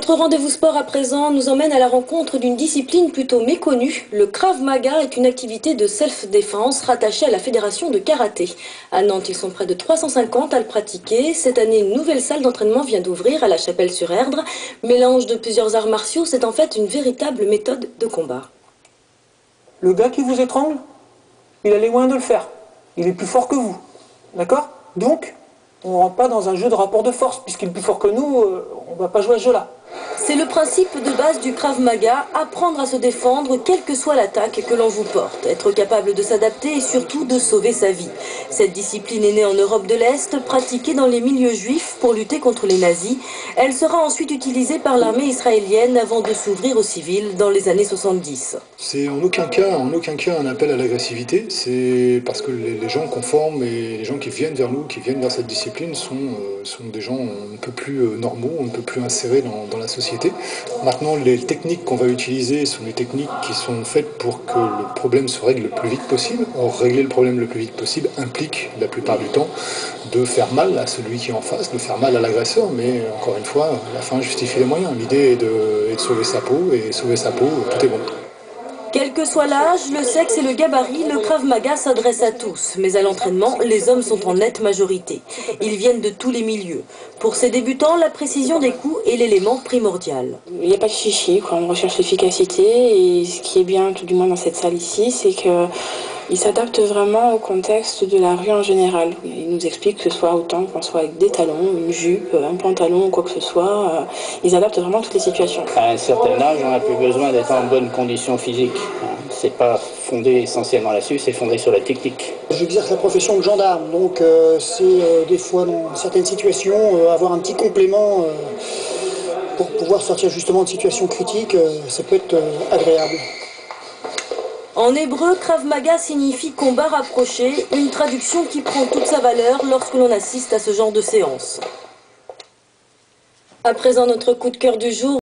Notre rendez-vous sport à présent nous emmène à la rencontre d'une discipline plutôt méconnue. Le Krav Maga est une activité de self-défense rattachée à la fédération de karaté. À Nantes, ils sont près de 350 à le pratiquer. Cette année, une nouvelle salle d'entraînement vient d'ouvrir à la Chapelle-sur-Erdre. Mélange de plusieurs arts martiaux, c'est en fait une véritable méthode de combat. Le gars qui vous étrangle, il a les moyens de le faire. Il est plus fort que vous. D'accord? Donc, on ne rentre pas dans un jeu de rapport de force, puisqu'il est plus fort que nous, on ne va pas jouer à ce jeu-là. C'est le principe de base du Krav Maga, apprendre à se défendre quelle que soit l'attaque que l'on vous porte, être capable de s'adapter et surtout de sauver sa vie. Cette discipline est née en Europe de l'Est, pratiquée dans les milieux juifs pour lutter contre les nazis. Elle sera ensuite utilisée par l'armée israélienne avant de s'ouvrir aux civils dans les années 70. C'est en aucun cas un appel à l'agressivité, c'est parce que les gens qu'on forme et les gens qui viennent vers nous, qui viennent vers cette discipline sont des gens un peu plus normaux, un peu plus insérés dans la société. Maintenant, les techniques qu'on va utiliser sont des techniques qui sont faites pour que le problème se règle le plus vite possible. Or, régler le problème le plus vite possible implique, la plupart du temps, de faire mal à celui qui est en face, de faire mal à l'agresseur, mais encore une fois, la fin justifie les moyens. L'idée est de sauver sa peau, et sauver sa peau, tout est bon. Quel que soit l'âge, le sexe et le gabarit, le Krav Maga s'adresse à tous. Mais à l'entraînement, les hommes sont en nette majorité. Ils viennent de tous les milieux. Pour ces débutants, la précision des coups est l'élément primordial. Il n'y a pas de chichi, quoi. On recherche l'efficacité. Et ce qui est bien, tout du moins dans cette salle ici, c'est qu'ils s'adaptent vraiment au contexte de la rue en général. Ils nous expliquent que ce soit autant qu'on soit avec des talons, une jupe, un pantalon ou quoi que ce soit. Ils adaptent vraiment toutes les situations. À un certain âge, on n'a plus besoin d'être en bonne condition physique. C'est pas fondé essentiellement là-dessus, c'est fondé sur la technique. J'exerce la profession de gendarme, donc c'est des fois dans certaines situations avoir un petit complément pour pouvoir sortir justement de situations critiques, ça peut être agréable. En hébreu, Krav Maga signifie combat rapproché, une traduction qui prend toute sa valeur lorsque l'on assiste à ce genre de séance. À présent, notre coup de cœur du jour.